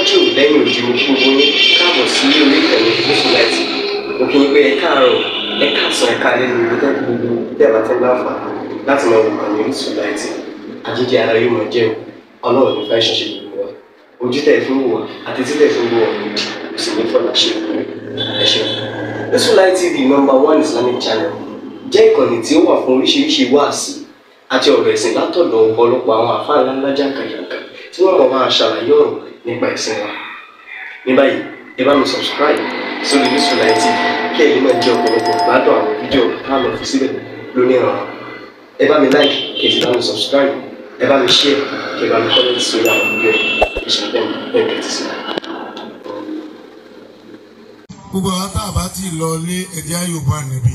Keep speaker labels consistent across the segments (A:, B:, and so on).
A: níwájú lẹ́yìn òdì mo gbogbo yín káàbọ̀ sí orí ìtẹ̀wé Orísun Live TV. Mo kí yín pé ẹ káàárọ̀ ẹ káàsán ẹ káalẹ́ ní ibi tẹ́lẹ̀ gbogbo tẹ́lẹ̀ bá tẹ́lẹ̀ láǹfààní láti máa wò kàn ní Orísun Live TV. Àjíjẹ ara yóò máa jẹun ọlọ́run ní fẹ́ ṣọṣẹ́ gbogbo wa ojú tẹ̀ fún wò wá àti títẹ̀ fún wò wá kò sì ní fọlá ṣe ẹ ṣeun. Orísun Live TV #1 Islamic channel jẹ́ ìkànnì tí ó wà fún oríṣiríṣi wáàsí àti ọ̀rọ̀ ẹ̀sìn látọ̀dọ̀ ọ̀pọ̀lọpọ̀ àwọn àfáà ńláńlá jàǹkàjàǹkà tí wọ́n mọ̀ máa ṣàlàyé ọ̀rọ̀ nípa ẹ̀sìn wa. Ní báyìí ẹ bá mi subscribe sórí Orísun Live TV kí ẹ̀yin máa jẹ́ ọ̀pọ̀lọpọ̀ gbádùn àwọn fídíò tá a lọ fi síbẹ̀ lónìí ọ̀rọ̀. Ẹ bá mi like kí ẹ sì bá mi subscribe, ẹ bá mi share kí ẹ bá mi comment sórí àwọn fídíò ìṣẹ̀lẹ̀ bẹ́ẹ̀ ti sí.
B: Gbogbo àwọn tá a bá ti lọ lé ẹ̀dí Yorùbá níbí.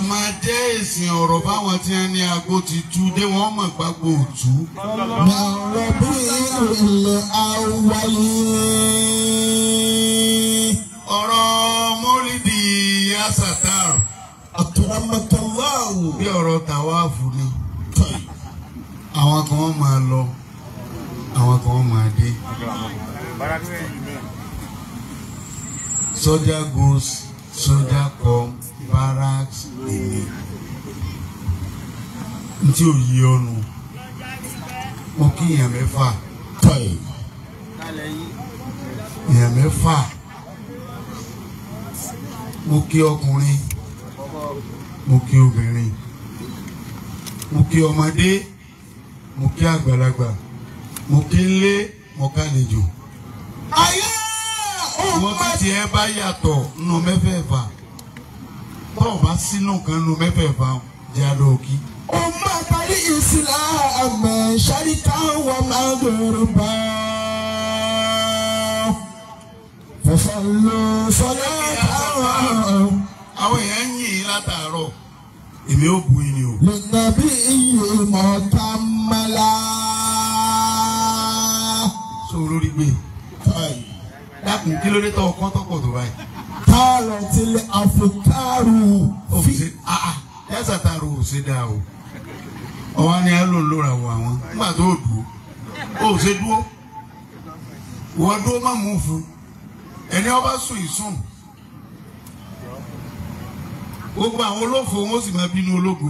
B: Máa jẹ́ èsì ọ̀rọ̀ báwọn tí wọ́n ní agbó ti tú dé wọ́n mọ̀ gbàgbó òtú. Ọ̀rọ̀ Mọ́lídì Asatar bí ọ̀rọ̀ tàwáàfù ni. Àwọn kan máa lọ, àwọn kan máa dé. Soldier goes, soldier come, barracks èmi. Ntí ò yí ọnu, mo kí èèyàn mẹ́fà. Èèyàn mẹ́fà. Mo kí ọkùnrin, mo kí obìnrin, mo kí ọmọdé, mo kí àgbàlagbà, mo kí nlé, mo kálejò. Wọ́n bí tiẹ̀ bá yàtọ̀ nù mẹ́fẹ̀ẹ̀fà. Tọ́ọ̀ bá sínú kan nù mẹ́fẹ̀ẹ̀fà jẹ́ àdó òkí.
C: Ọmọ àtàrí ìsìlámù ṣáríkà wà máa gbèrò bá. Fẹ̀fẹ̀ ló sọlá táwọn.
B: Àwọn èèyàn ń yìn látàárọ̀. Èmi ò bu yín ni o.
C: Lọ́nà bí iye mọ̀ọ́ká mọ́lá.
B: Sọ̀rọ̀ rí gbé. Dákun kí ló dé tọ́ ọkọ́ tọ́pọ̀ tó báyìí.
C: Táàrọ̀ tilẹ̀ àfikàrù.
B: Òfìsè yẹ́sà tààrọ̀ ò ṣe dáa o. Ọwọ́ ni ẹ lò ń lóra wọ àwọn. Nígbà tó dùn ó ṣe dúró. Wọ́n dúró má mú fún. Ẹni ọba sùn ìsùn. Gbogbo àwọn olófò wọn sì máa bínú ológo.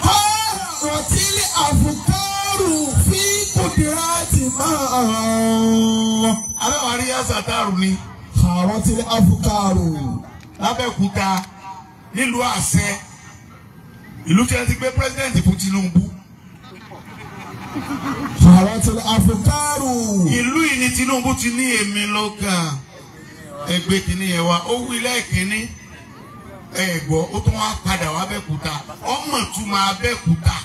C: Táàrọ̀ tilẹ̀ àfikàrù fi kùdìrátì máa.
B: Aláwárí yẹ́sà tààrọ̀ ni.
C: Àwọn tilẹ̀ àfikàrù.
B: Lábẹ́òkúta nílùú àṣẹ ìlú tí a ti gbé pírẹsidẹ́ǹtì fún Tinubu.
C: Àwọn tilẹ̀ àfikàrù.
B: Ìlú yìí ni Tinubu ti ní èmi lọ́kàn ẹgbẹ́ kìíní yẹn wa ó wí lẹ́ẹ̀kínní ẹ̀gbọ́ ó tún wá padà wá Abẹ́òkúta ọmọ túmọ̀ Abẹ́òkúta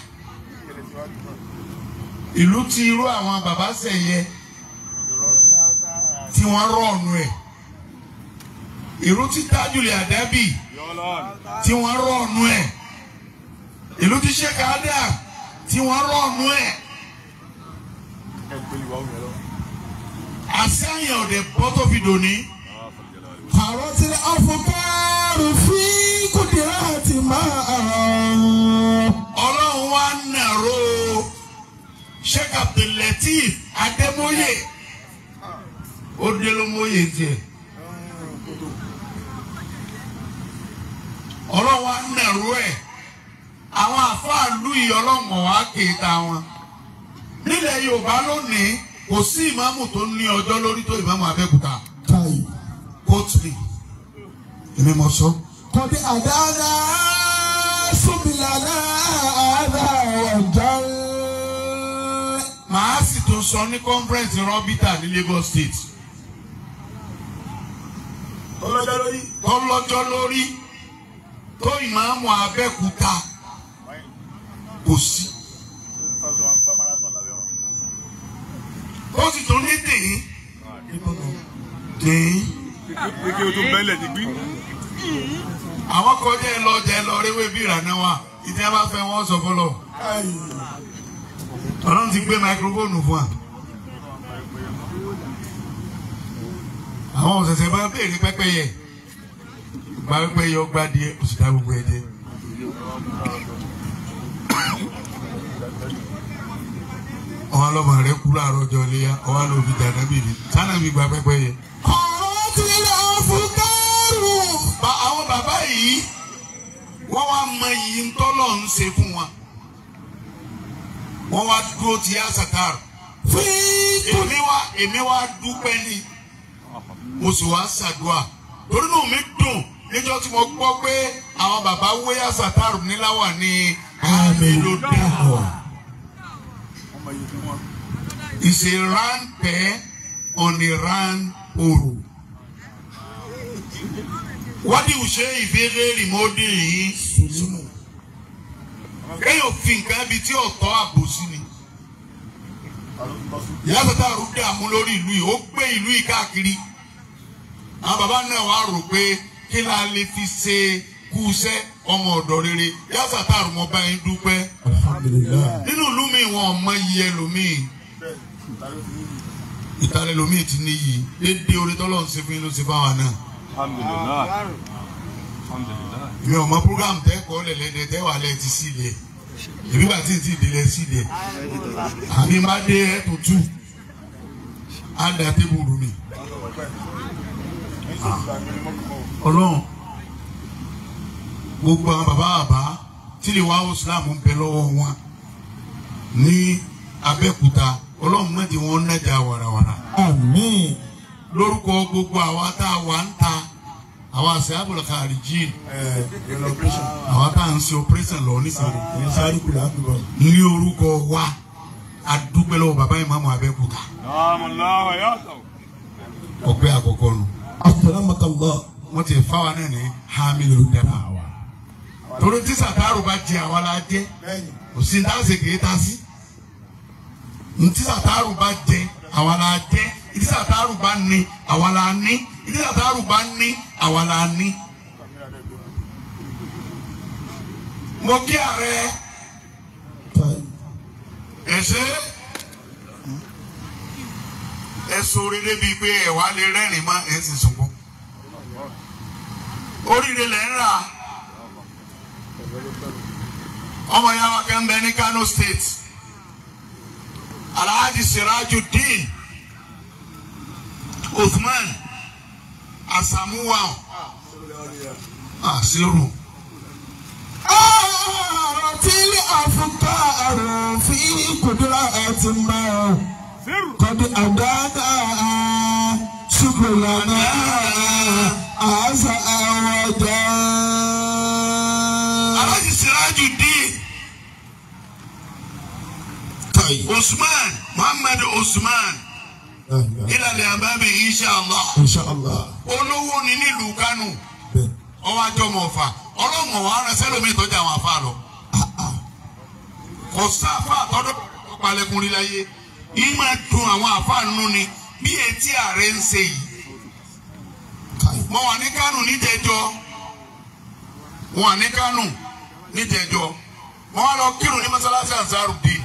B: ìlú tí irú àwọn bàbá Sẹ̀yẹ tí wọ́n rọ̀ọ̀nù ẹ̀ ìlú tí Tájùlì Àdábì tí wọ́n rọ̀ọ̀nù ẹ̀ ìlú tí Sheikh Adam tí wọ́n rọ̀ọ̀nù ẹ̀ àṣàyàn ọ̀dẹ̀ bọ́tò fi dòní.
C: Àwọn tilẹ̀ àfikàrù fi kùdìrátì máa.
B: Ọlọ́run wa nàró Sheikh Abdul Lateef Adémóyè ó dé ló móyè tiẹ̀. Ọlọ́run wa nàró ẹ̀ àwọn àfáàlú yìí ọlọ́mọ wa kéta wọn. Nílẹ̀ Yorùbá lónìí kò sí ìmáàmù tó ní ọjọ́ lórí tó ìmáàmù Abẹ́òkúta. Kóòtù ni èmi mọ̀ sọ.
C: Kọ́dí àdáná súnmìlànà àdá ọ̀jọ́.
B: Màá sì tún sọ ní conference Rọ́bítà ní Lagos State. Ọlọ́jọ́ lórí tó ìmáàmù Abẹ́òkúta kò sí. Ó sì tún ní tèyí. Tèyí.
D: Ike o tún bẹ́lẹ̀ níbí.
B: Àwọn kọjá ẹ lọ jẹ lọ réwé bí ìrànà wa ìdí ẹ bá fẹ́ wọ́n sọ fọlọ. Ọlọ́run ti gbé máikrófóònù fún wa. Àwọn òṣèṣẹ́ bá béèrè pẹ́pẹ́yẹ. Gba pẹ́pẹ́yẹ ọgbà díẹ̀ oṣù dá gbogbo ẹ̀ jẹ́. àwọn ọlọ́mọ rẹ̀ kú láàárọ̀ ọjọ́ léyà ọwọ́ ló fi dàda bìbí sánà mi gba pẹ́pẹ́ yẹ.
C: ọ̀rọ̀ ti rà fún kẹ́rù.
B: àwọn bàbá yìí wọ́n wá mọ iyì ńtọ́lọ̀ ń ṣe fún wọn. wọ́n wá dúró ti Asataru. èmi wá dúpẹ́ ni mo sì wá ṣàdúrà torí náà mi dùn níjọ́ tí mo gbọ́ pé àwọn bàbá wé Asataru níláwà ní Amilodahwa. It's a round pear on a round pole. What do you say if you remote yìí? Kéèyàn fi nǹkan bí tí ọ̀tọ̀ àbòsí ni. Asataru dààmú lórí ìlú yìí, ó gbé ìlú yìí káàkiri. Àwọn bàbá náà wá rò pé kí la lè fi ṣe kúṣẹ́ ọmọ ọ̀dọ̀ rere. Asataru mo bá yín dúpẹ́. Nínú ìlú mi wọn ò mọ iye ẹlòmíì. Ìtàlẹ̀ ẹlòmíì ti níyì. Dédé orí tọ́lọ̀ ń ṣe fún yín ló ṣe fáwọn náà. Mi ò mọ program tẹ́kọ̀ọ́ lẹ̀lẹ́dẹ̀ tẹ́wà lẹ́ ti sílẹ̀. Èmi bá tí ì ti délẹ̀ sílẹ̀. Àmì má dé ẹ̀tún tú. Á da tébùrù mi. Ọlọ́run gbogbo àwọn bàbá tí lè wá Islam ń bẹ lọ́wọ́ wọn ní Abẹ́òkúta Ọlọ́run mẹ́tì wọn nájà wàràwàrà.
C: Àmín.
B: Lórúkọ gbogbo àwa tá a wà ń ta àwa àṣẹ àbùrọ̀ kàríjì àwa tá à ń ṣe operation lọ nísàlẹ̀ ní orúkọ wa adúpẹ́ lọ́wọ́ bàbá ìmáàmù Abẹ́òkúta. ọpẹ́ àkọ́kọ́ nù. wọ́n ti fáwa náà ní Amilodahwa. torí tí Asataru bá jẹ àwa la jẹ òsì ń dáhùn ṣèké tá sí. Tí Asataru bá jẹ àwa la jẹ tí Asataru bá ní àwa la ní tí Asataru bá ní àwa la ní. mo kí ààrẹ ẹsẹ oríire bíi pé ẹwà lè rẹ́rìn mọ́ ẹ sì sunkún. oríire lẹ ń rà ọmọ ya wa kan bẹ ní Kano State Alhaji Sirajuddin Uthman Asamuwa Asiru.
C: Tili Afutaru fi kudrati ma qad adana subulana asa awada.
B: Alhaji Sirajuddin Usman Muhammad Usman ilàlẹ̀ àbábí inshallah. Olówó ni nílùú Kánò ọwọ́ àjọmọ̀ ọ̀fà ọlọ́mọ wa ránṣẹ́ lómi ìtọ́jú àwọn afá lọ. Kò sáfà tọ́dọ̀ palẹ̀kùn rí láyé yìí máa dùn àwọn afá nínú ni bí etí ààrẹ ń ṣe yìí. Mo wà ní Kánò níjẹ̀jọ́ mo wá lọ kírun ní mọ́sálásí Ansarudeen.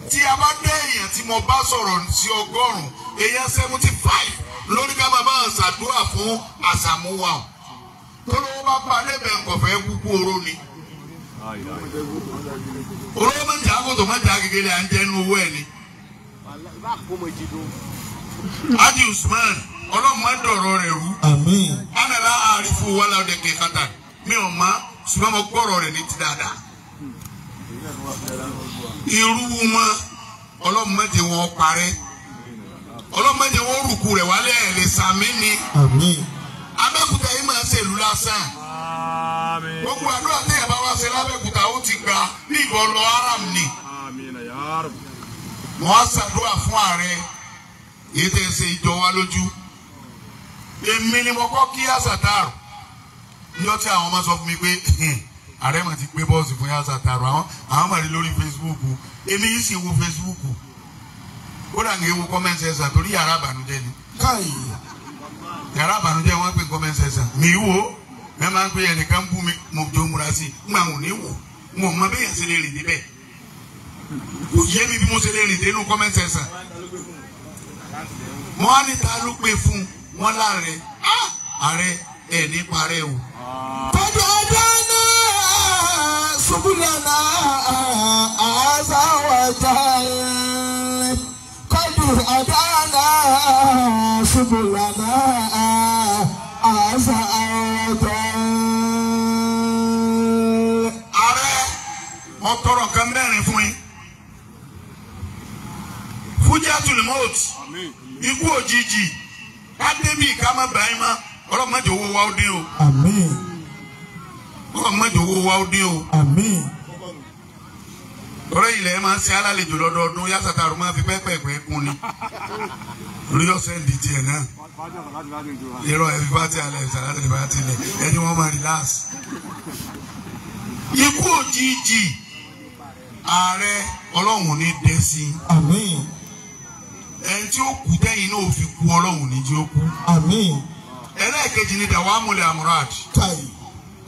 B: Tí a bá dé èèyàn tí mo bá sọ̀rọ̀ sí 100 èèyàn 75 lórí ká máa bá ṣàdúrà fún Asamuwa. Tọ́lọ́wọ́ bá pa lẹ́bẹ̀ẹ́ nkọ̀fẹ́ kúkú oró ni. Oró máa ń jà kótó máa ń jà kékeré à ń jẹ́ inú owó ẹ̀ ni. Haji Usman ọlọ́run máa ń dọ̀rọ̀ rẹ̀ rú.
C: Àmín.
B: Anala àrífù wàlá ọdẹ kẹkàtà mi ò má ṣùgbọ́n mo gbọ́rọ̀ rẹ̀ ní ti dáadáa. Irú wọn ọlọ́run méje wọn parẹ́ ọlọ́run méje wọn rùkú rẹ̀ wálé ẹ̀ lè sàmì ni.
C: Àmín.
B: Abẹ́òkúta yìí máa ń ṣèlú lásán. Gbogbo àdúrà tí ẹ̀ bá wá ṣe lábẹ́òkúta ó ti gba bí ìbọn lọ aram ni. Mo wá ṣàdúrà fún ààrẹ èyí tẹ́ ṣe ìjọ wa lójú. Èmi ni mo kọ́ kí Asataru. Níjọ́ tí àwọn ọmọ sọ fún mi pé ààrẹ mà ti gbé bọ́ọ̀sì fún Asataru àwọn mà rí lórí Facebook. Èmi yìí sì wo Facebook. Ó dà ní ewu comment section torí yàrá àbànújẹ́ ni. Yàrá àbànújẹ́ wọn pè comment section. Mi wò ẹ máa ń pè ẹnìkan bú mi mo jọ múra sí i. Ngbà wọn ò ní wò mo mọ bẹ́ẹ̀ ṣe lè rìn débẹ̀. Kò yé mi bí mo ṣe lè rìn dé inú comment section. Mo wá níta ló pè fún wọn láàrẹ. Ààrẹ ẹ̀ ní parẹ́ o.
C: Kọ́dọ̀ ọjọ́ náà ṣubú lọ́nà عز وجل قد هدانا سبلنا عز وجل.
B: ààrẹ mo tọrọ nǹkan mẹ́rin fún yín. Fujatul Maut ikú òjijì ká débi ká má bàá yín má ọlọ́run má jẹ́ owó wa ó dín o.
C: Àmín.
B: ọlọ́run má jẹ́ owó wa ó dín o.
C: Àmín.
B: ọ̀rẹ́ ilẹ̀ máa ń ṣe alálejò lọ́dọọdún Yásàtàrú máa fi pẹ́pẹ́pẹ́ kún ni lórí ọ̀sẹ̀ ìdí tiẹ̀ náà irọ́ ẹ̀fí bá ti alẹ́ ìsàlẹ̀ bá ti lẹ̀ ẹni wọ́n máa relax. ikú òjijì ààrẹ ọlọ́run ní dé sí.
C: Àmín.
B: ẹni tí ó kú tẹ́yìn náà ò fi kú ọlọ́run ní jí ó kú.
C: Àmín.
B: ẹlẹ́ẹ̀kejì ni dàwámúlẹ̀ amúrad
C: Táì.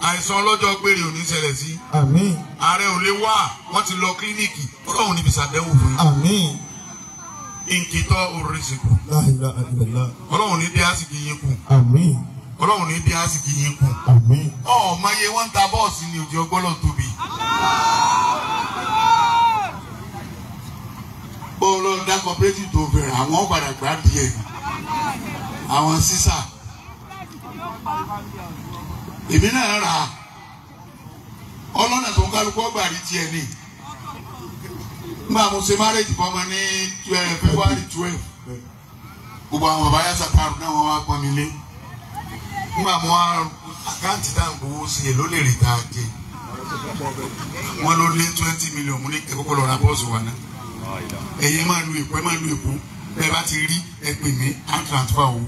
B: àìsàn ọlọ́jọ́ gbére ò ní ṣẹlẹ̀ sí.
C: Àmín.
B: ààrẹ ò lè wá wọ́n ti lọ kílíníìkì ọlọ́run níbi ṣàdẹ́wò fún yín.
C: Àmín.
B: nkìtọ́ oríṣiríṣi
C: La ilaha illallah.
B: ọlọ́run ní bí àsìkò yín kù
C: Àmín.
B: ọlọ́run ní bí àsìkò yín kù.
C: Àmín.
B: ọmọ iye wọn ń ta bọ́ọ̀sì ní òjò ọgbọ́lọ̀ tóbi. bọ́ọ̀lù dá cooperative tó fẹ̀rẹ̀ àwọn padà gbá díẹ̀ àwọn sísà èmi náà rà á ọlọ́nà tó ń kálukú ọgbà rí tiẹ̀ ní. nígbà mo ṣe marriage fún ọmọ ní February 12 gbogbo àwọn bàbá Yásàtàrú náà wọ́n wá pọn mi lé. nígbà mo wá àkáǹtì tá à ń gbowó sí ẹ ló lè rí tá a jẹ wọ́n ló lé 20 million mo ní ẹ̀kọ́kọ́ lọ ra bọ́ọ̀sì wa náà ẹ̀yẹ máa lu èkó ẹ máa lu èkó bẹ́ẹ̀ bá ti rí ẹ pè mí á transfer owó.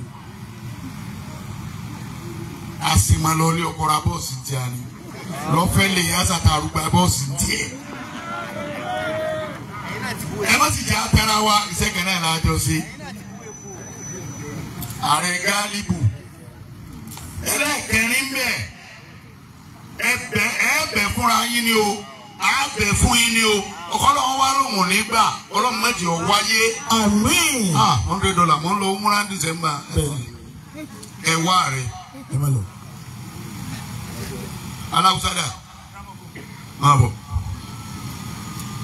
B: a sì máa lọ ilé ọkọ ra bọ́ọ̀sì tí a ní lọ́fẹ́ lè Yásàtàrú gba bọ́ọ̀sì díẹ̀. ẹ má sì jẹ́ atẹ́ra wa ìṣẹ́kẹ̀ náà lájọ sí. ààrẹ Gálíbù ẹlẹ́kẹ̀rin bẹ́ẹ̀ ẹ̀bẹ̀ fúnra yín ni o àbẹ̀ fún yín ni o ọ̀kọ́lọ́wọ́ wá lóhùn nígbà ọlọ́run méjì ọ̀ wáyé.
C: Àmín.
B: $100 mo ń lọ múra December ẹ wá rẹ.
C: Ẹ má lọ.
B: Aláwùsá dà máa bọ̀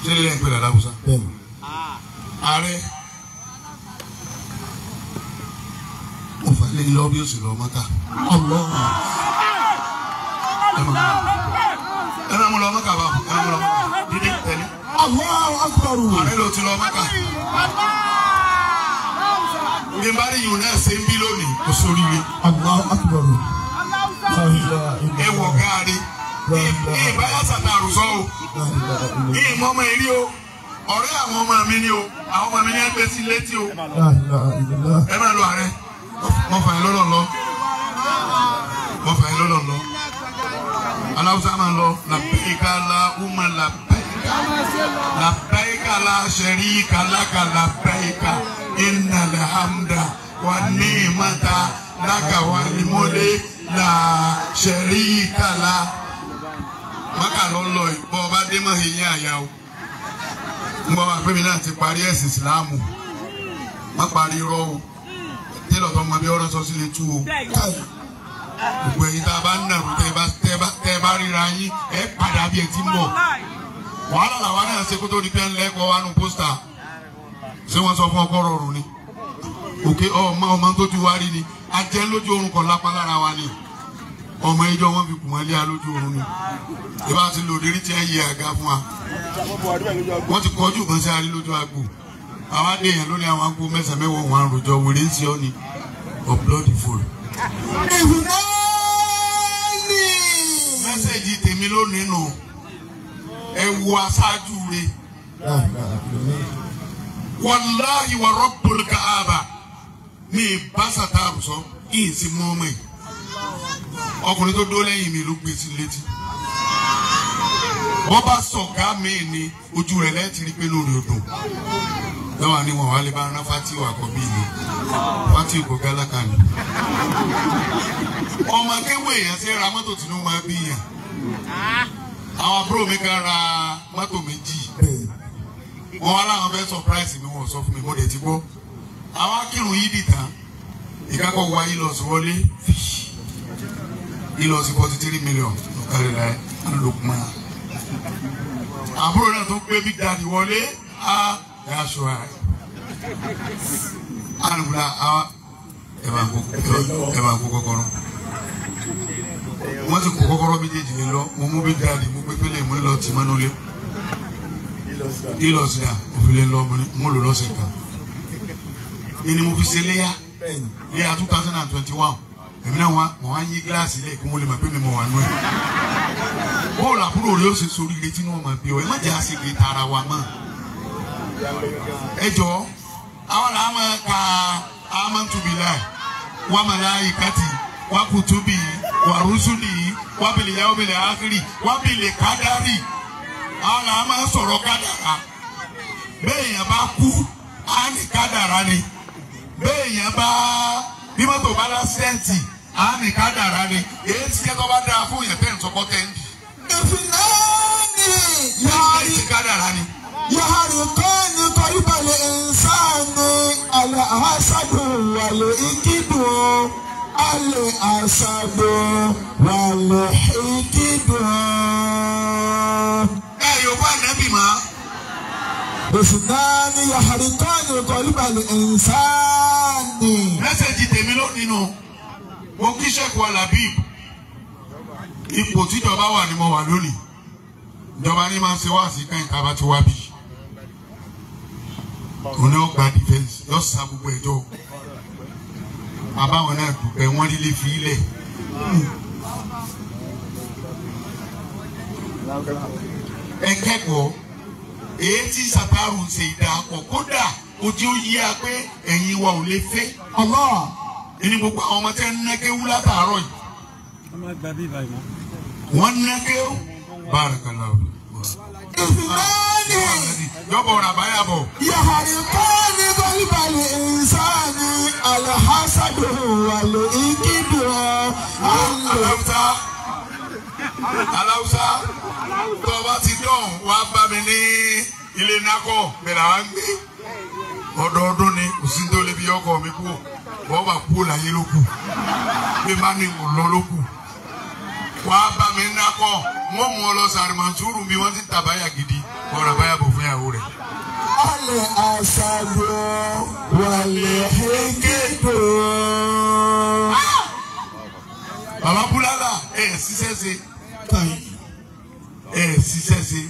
B: ṣé ilé ẹ̀ ń pè ní Aláwùsá.
C: Bẹ́ẹ̀ni.
B: ààrẹ mo fà lé lọ bí ó sì lọ mọ́ta.
C: Allah.
B: ẹ máa mú lọ mọ́ta bá ẹ máa mú lọ mọ́ta dídé tẹ̀lé.
C: Allahu akbar.
B: ààrẹ ló ti lọ mọ́ta. bí n bá rí yìí náà ṣe ń bí lónìí kò sóríire.
C: Allahu akbar.
B: ẹ wọ̀ gáàrí ìbá Yásàtàrú sọ o ìmọ̀ ọmọ ìrí o ọ̀rẹ́ àwọn ọmọ mi ni o àwọn ọmọ mi ní ẹgbẹ́ sí létí o ẹ máa lọ ààrẹ wọ́n fà yín lọ́lọ́ lọ wọ́n fà yín lọ́lọ́ lọ Aláwùsá máa lọ labbaika Allahumma labbaika la sharika laka labbaika innal hamda wan ni'mata laka wal mulk la sharika la. Maka lọ ìbọn ọba dé mọ́ ìyẹn àyà o. Ń bọ́ wá pé mi náà ti parí ẹ̀sìn ìsìláàmù. Má parí irọ́ o. Tẹ́lọ̀ tó mọ bí ọ̀rọ̀ sọ sílé tú o. Gbogbo ẹ̀yin tá a bá ń nàrú tẹ́ bá ríra yín ẹ padà bí ẹ ti ń bọ̀. Wàhálà làwa náà ṣe kó tó di pé ń lẹ́kọ̀ọ́ wa nù pósítà. Ṣé wọ́n sọ fún ọkọ rọrùn ni? Òkè ọmọ tó ti wá rí ni. A jẹ́ lójú orun kan lápá lára wa ni. Ọmọ ìjọ wọn fi kùmọ̀ lé alójú oorun ni ìbá ti lò lérí tí ẹ yẹ àga fún wa wọ́n ti kọjú kan sí arí lójú agbo àwọn adéyàn lónìí àwọn agbo mẹ́sàn-án mẹ́wọ̀n wọn àròjọ wèrè ń sí ọ ni of blood full. mẹ́sẹ̀jì tèmi lónìí nù ẹ wo aṣáájú rẹ wàláhi wa rabbul Kaaba mi Yásàtàrú sọ kí n sì mọ́ ọmọ yìí ọkùnrin tó dó lẹ́yìn mi ló gbé sí létí wọ́n bá sọ̀gá mi ní ojú rẹ̀ lẹ́ẹ̀tì rí pé lórí odò lọ́wọ́ ni wọ́n wá lè bá rán Fátíù àkọ́bí mi Fátíù kò gálákà ni ọmọ akéwò èèyàn ṣe ra mọ́tò tí ló máa bí yàn àwọn àbúrò mi kan ra mọ́tò méjì wọ́n wá láwọn fẹ́ surprise mi wọ́n sọ fún mi mo dẹ̀ ti gbọ́ àwọn akírun yìí dìtàn ìkákọ̀ wáyé lọ sí wọlé ìlọ sí 43 million lọ́kàlẹ̀ láì alùpùpù àbúrò náà tó gbé big daddy wọlé yà sọ ẹ alùpùpù ẹ máa kó kọ́kọ́rọ́ wọ́n ti kó kọ́kọ́rọ́ méjèèjì lé lọ mo mú big daddy mo gbé pélé mo lọ tì mọ́nú lé ìlọsí à òfìlẹ lọ mo lò lọ́sẹ̀ kan ni mo fi ṣe léyà 2021 èmi náà wọ́n wá yí gíláàsì lẹ́ẹ̀ kí wọ́n lè máa pé mi mọ̀ wá nú ẹ̀ bọ́ọ̀lù àbúrò rẹ̀ ó ṣe sórí ilé tí wọ́n máa bí ọ ẹ má jẹ́ àṣìkè tara wa mọ́ ẹ jọ àwọn làá máa ka amantubilá wa malaikati wa kutubi wa rusuli wa bil yawmil akhir wa bil qadari àwọn làá máa sọ̀rọ̀ kádàrá bẹ́ẹ̀ yẹn bá kú á ní kádàrá ni bẹ́ẹ̀ yẹn bá bí mọ́tò bá lásìdẹ́ǹtì á ní kádàrá ni èyí tí yẹn tó bá dáa fún yẹn tẹ́ ń sọkọ́ tẹ́ ń dì.
C: ìfìlẹ́ẹ̀nì yàrá-ìkọ́ni kọ́ríbalẹ̀ ìsáàni alẹ́ àṣàdù wàlẹ̀ ìkídù alẹ́ àṣàdù wàlẹ̀ ìkídù.
B: ẹ yóò bá nẹ́bì mọ́.
C: ìfìlẹ́ẹ̀nì yàrá-ìkọ́ni kọ́ríbalẹ̀ ìsáàni.
B: mẹ́sẹ̀jì tèmi lónìí nù mo kí sẹ́kù alábí ipò tíjọba wà ní mo wà lónìí ìjọba ní máa ń ṣe wá sí kẹ́hìnká bá ti wá bí òun ni ó gba defence yóò sa gbogbo ẹjọ́ àbáwọn náà dùpẹ́ wọ́n lílé fi ilẹ̀ ẹ kẹ́kọ̀ọ́ èyí tí Sàtàrù ń ṣe ìdàpọ̀ kódà ojú ó yí a pé ẹ̀yin wa ò lè fẹ́ ẹni gbogbo àwọn ọmọ tẹ́ ń nẹ́kẹ́wú látàárọ̀ yìí wọ́n nẹ́kẹ́wú barakallahu.
C: ìfìlẹ́ẹ̀nì
B: yọ̀bọ̀ ọ̀rọ̀ àbáyàbọ̀.
C: yàrá-ìkọ́ni kọ́ríbalẹ̀ ìsáàni alẹ́ àṣàdù wàlẹ̀ ìkídù
B: aláwùsá tó o bá ti dán wàá bá mi ní ilé nakọ bẹ̀rẹ̀ àwọn gbé ọdọọdún ni kò sí tó lè fi ọkọ mi kú wọ́n bá kú láyé ló kù bí má ní kò lọ ló kù wàá bá mi nakọ wọ́n mú ọ lọ sàrìmọ̀túrù bí wọ́n ti tàbáyà gidi ọ̀rọ̀ àbáyà bò fún ìyàwó rẹ̀.
C: alẹ́ àṣàdù wàlẹ̀ ìkídù.
B: bàbá búlálà ṣiṣẹ́ ṣe ṣiṣẹ́ ṣe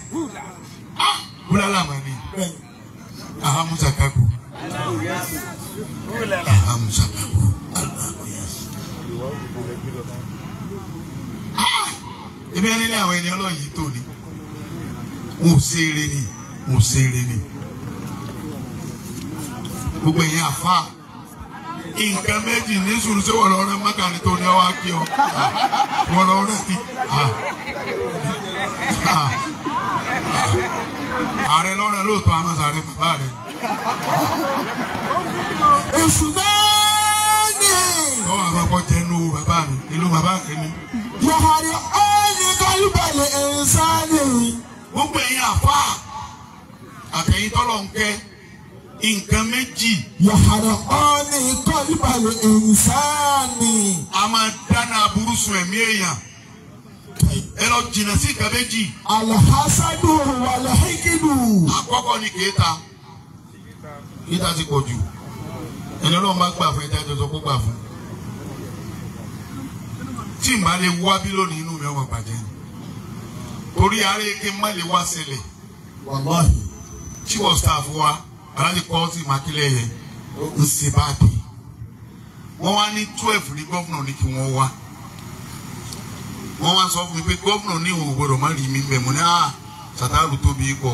B: búlálà mà ní ahamusa kaku ahamusa kaku ebi ẹni ní àwọn ẹni ọlọ́run yìí tó ni mo ṣe eré ni mo ṣe eré ni gbogbo ẹ̀yin àfa nǹkan méjì ní sùúrù sí wọ́n lọ́rẹ́ mọ́kànlí tó ní ọwọ́ kí ọ wọ́n lọ́rẹ́ ni ààrẹ lọ́rẹ́ lóòótọ́ amásàrẹ́ bàbá rẹ̀.
C: ìfìlẹ́ẹ̀nì
B: lọ́wọ́ àwọn akọ́ jẹ́nu bàbá mi ìlú bàbá rẹ̀ ni.
C: yàrá-ìkọ́ni kọ́ríbalẹ̀ ìsáàni.
B: gbogbo ẹ̀yin àfa àtẹ̀yìn tọ́lọ̀ ń kẹ́ nǹkan méjì.
C: yàrá-ìkọ́ni kọ́ríbalẹ̀ ìsáàni.
B: a máa dáná aburú sun ẹ̀mí èèyàn ẹ lọ jìnnà sí nǹkan méjì.
C: alẹ́ àṣàdù wàlẹ̀ ìkídù.
B: àkọ́kọ́ ni kèéta kèéta ti pọ̀ jù ẹni ọlọ́run bá gbà fún ẹja jọjọ kó gbà fún tí n bá lè wá bí lónìí inú mi ọmọ bàjẹ́ ni torí ààrẹ eke má lè wá ṣẹlẹ̀
C: wàláhì.
B: tí wọ́n staff wa aláàjì kọ́ sí màkílẹ̀ yẹn ń ṣe báàdì wọ́n wá ní 12 ní gọ́vnà ní kí wọ́n wá wọ́n wá sọ fún mi pé gọ́vnà ní òun gbọ́dọ̀ má rí mi bẹ̀ mo ní Sàtàrù tóbi pọ̀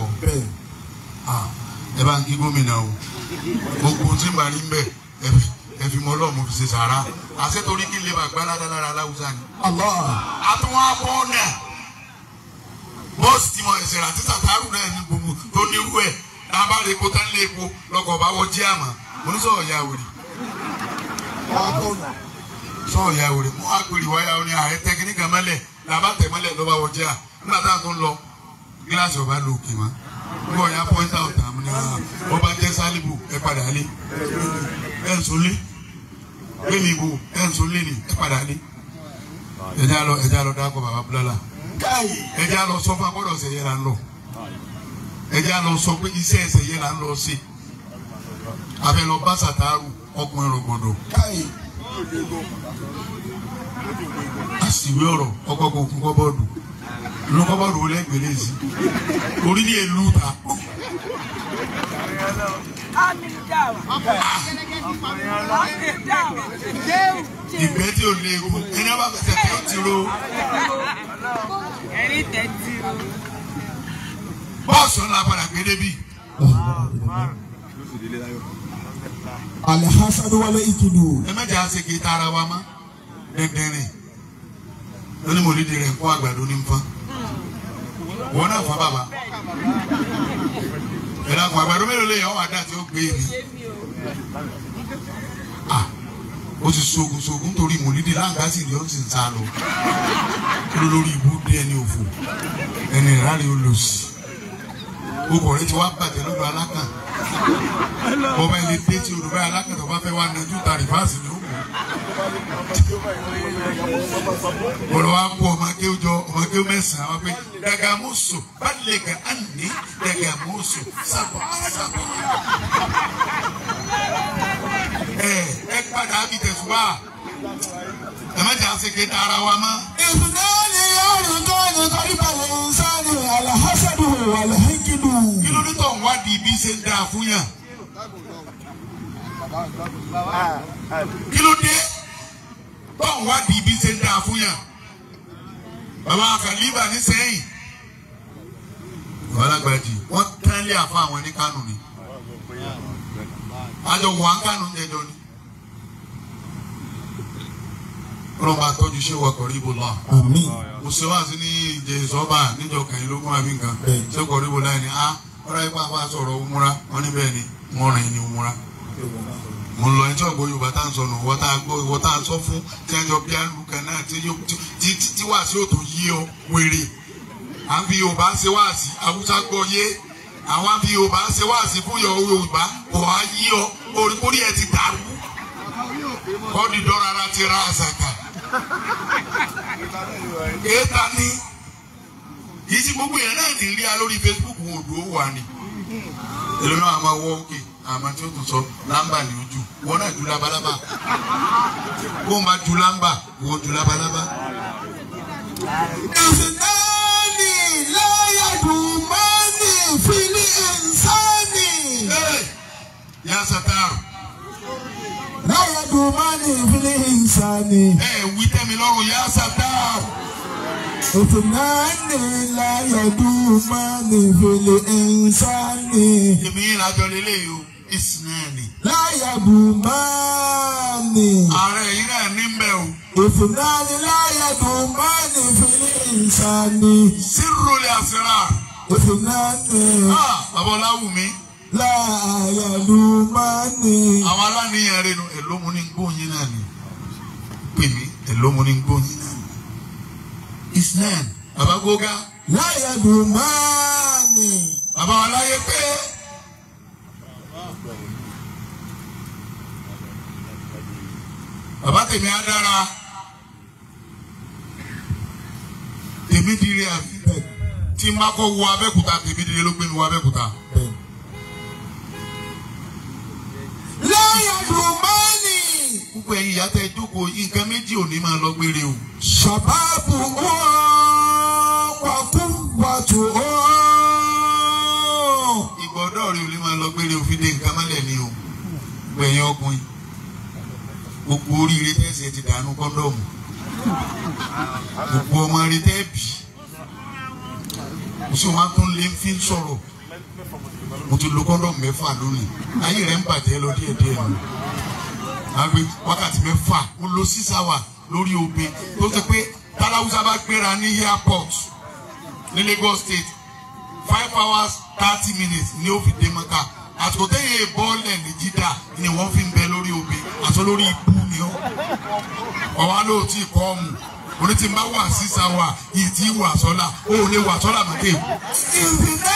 B: ẹ bá ń kí gómìnà o gbogbo tí ń bá rí ń bẹ̀ ẹ fi mọ́ ọlọ́mù fi ṣe sàrà àṣẹ torí kí lè bá gbá lára aláwùsá ni. àtúwọ́n abọ́ náà bọ́ọ̀sì tí mo ẹ̀sẹ̀ rà tí Sàtàrù náà ní gbogbo tó ní irú ẹ̀ lábá lè kó tán lé epo lọkọ̀ bá wọ jí àmọ́ mo ní sọ̀rọ̀ ya wèrè sọ̀rọ̀ ya wèrè mo á pèrè wáyà ó ní ààrẹ tẹ́kíní kan mọ́lẹ̀ làbá tẹ̀ mọ́lẹ̀ lọ́ba wọ jí à nígbà táwọn tó ń lọ gíláàsì ọba lò òkè mọ́ nígbà ọ̀yà pọ́ńtà ọ̀tà àmì ní ọba jẹ́ sálíbù ẹ padà lé ẹ̀ ń sọlé lẹ́mi ìbò ẹ̀ ń sọlé ni ẹ padà lé ẹ̀já lọ dákọ̀ bàbá búlálà ẹ̀já lọ sọ́fà gbọ́dọ̀ sẹ̀yẹ́ra ńlọ ẹjẹ́ á lọ sọ pé iṣẹ́ ẹsẹ̀ yẹn là ń lọ sí abẹ́ lọ bá Sàtàrù ọkùnrin rògbòdò àṣìwé ọ̀rọ̀ ọkọ̀ kò kún kọ́bọ́ọ̀dù inú kọ́bọ́ọ̀dù ó lẹ́gbẹ̀ẹ́ lè sí orí ní èlú ta. Ìgbẹ́ tí ò lé egun ẹni ọba fẹsẹ̀ tí ó ti ro. Bọ́ọ̀sì ọ̀nà àpàdà gbé débi.
C: Alhassan wale ikidu.
B: Ẹ mẹ́jẹ̀ á ṣe kí tara wa mọ́ dẹ́dẹ́rìn lónìí mo lídìí rẹ̀ ń kó àgbàdo ní nǹkan wọ́n náà fọ́ bàbá ẹ̀rọ àgbà àgbàdo mélòó lè yàn wá dá tí ó gbé mi ó ti sogun torí mo lídìí láǹgásì ni ó sì ń sá lọ kí ló lórí ibú dé ẹni òfò ẹni ìrárí olòṣì gbogbo rẹ ti wá bàjẹ́ lọ́dọ̀ alákàn bọ́bá ilé dé tí olùbá alákàn tó bá fẹ́ wá nájú ta rìfáàsì ni ó mú bọ̀dọ̀ wá kó ọmọ akéwù mẹ́sàn-án wá pé Dàgàmúsù bálẹ̀ gà á ní Dàgàmúsù sábà ẹ padà á fi tẹ̀sùwá ẹ má jẹ́ àṣekè dára wa mọ́.
C: Ìfúnnáni àrùntọ́ni kọ́líbalẹ̀ ìsáni alahasadu wàlẹ́hìnkìdù.
B: Kí ló dé tó ń wádìí bí ṣe ń dáa fún yàn? Kí ló dé tó ń wádìí bí ṣe ń dáa fún yàn? Bàbá Kàlíbà ní sẹ́yìn. Bàlágbàjì wọ́n tán lé àfa àwọn ní Kánò ni. Àjọ wà ń Kánò jẹjọ ni. Ọlọ́run máa tọ́jú ṣé wọ́n kọ̀ rí ibò lọ.
C: Àmín.
B: Mo ṣe wá sí ní ìjẹ ìsọ́ba níjọ kẹ̀yìnlógún àbí nǹkan. Ṣé kọ̀ rí ibò láì ní ọ̀rọ̀ ipá bá sọ̀rọ̀ òmùra wọ́n níbẹ̀ ni wọ́n rìn ní òmùra. Mo lọ ẹjọ́ ìgbó Yorùbá tá à ń sọnù wọ́n tá à ń sọ fún tí ẹjọ́ bí àlù kan náà tí wà sí òtò yí ọ wèrè. À ń fi Yorùbá ṣe wá sí Haúsá gbọ́ yé. Àwọn fi Yorùbá ṣe wá sí fún Yorùbá kò wá yí ọ orí ẹ ti dàrú. Kọ́ọ̀dì dọ́ra ara ti ra àṣàkà. Èéta ni yìí tí gbogbo yẹn náà ti rí a lórí Facebook wọn ò dúró wà ní. Èlò náà àmọ́ wọ́ òkè àmọ́ tí ó tún sọ lámbà ní ojú wọn náà ju labalábá. Kó o máa ju lámbà wọ́n ju labalábá.
C: Ìfúnnáni láyàdùmánì fìlí ìsáni.
B: Yá Sàtàrù.
C: Láyàdùmánì fìlí ìsáni.
B: Wí tẹ́mi lọ́rùn Yá Sàtàrù.
C: Ìfúnnáni láyàdùmánì fìlí ìsáni.
B: Èmi yìí lájọ lélẹ́yìí o, ìsìnàní.
C: Láyàdùmánì.
B: Ààrẹ yìí náà ní mbẹ́ o.
C: Ìfúnnáni láyàdùmánì fìlí ìsáni.
B: Sírúlé àsìrà.
C: Ìfúnnáni
B: Bàbá Ọláwùmí.
C: láyàdùmánì.
B: Àwọn aláníyàn rẹ̀ nu èlómú ní gbóyin náà ni. Pè mí èlómú ní gbóyin náà ni. Isnan. Bàbá Gógá.
C: Láyàdùmánì.
B: Bàbá Ọláyé pé. Bàbá tèmi á dára. Tèmi dire àbí. Tí n bá kọ́ wo Abẹ́òkúta tèmi dire ló gbé mi wo Abẹ́òkúta.
C: Láyàdùmánì.
B: Gbogbo ẹ̀yin ìyá tẹ́ jókòó nǹkan méjì ò ní máa lọ gbére o.
C: Ṣàbábù wọn wàkúwàtò wọn.
B: Ìgbọ́dọ̀ rí o lè máa lọ gbére òfin dé nǹkan mọ́lẹ̀ ni o. Gbẹ̀yìn ọkùnrin. Gbogbo oríire tẹ́sí ẹ ti dànù kọ́ńdọ̀mù. Gbogbo ọmọ rẹ tẹ́ bì. Mo sì máa tún lé fi ń sọ̀rọ̀. Mo ti lo kọ́ńdọ̀mù 6 lónìí. Ayé rẹ̀ ń bàjẹ́ lọ díẹ̀díẹ̀ nù. Àgbẹ̀ wákàtí 6 mo lo 6 hours lórí obe tó ti pé táláwùsá bá gbéra ní airport ní Lagos State 5 hours 30 minutes ni ó fi dé Mọ́kà. Àsìkò tẹ́yẹ bọ́ọ̀lẹ̀ ní Jídà ni wọ́n fi ń bẹ lórí obe àti lórí ibú ni ó. Ọ̀wá ló ti kọ́ ọ̀mù. Oní ti bá wà 6 hours yìí tí wà sọ́là ó lè wà sọ́là mọ́tẹ́.
C: Ìfúnná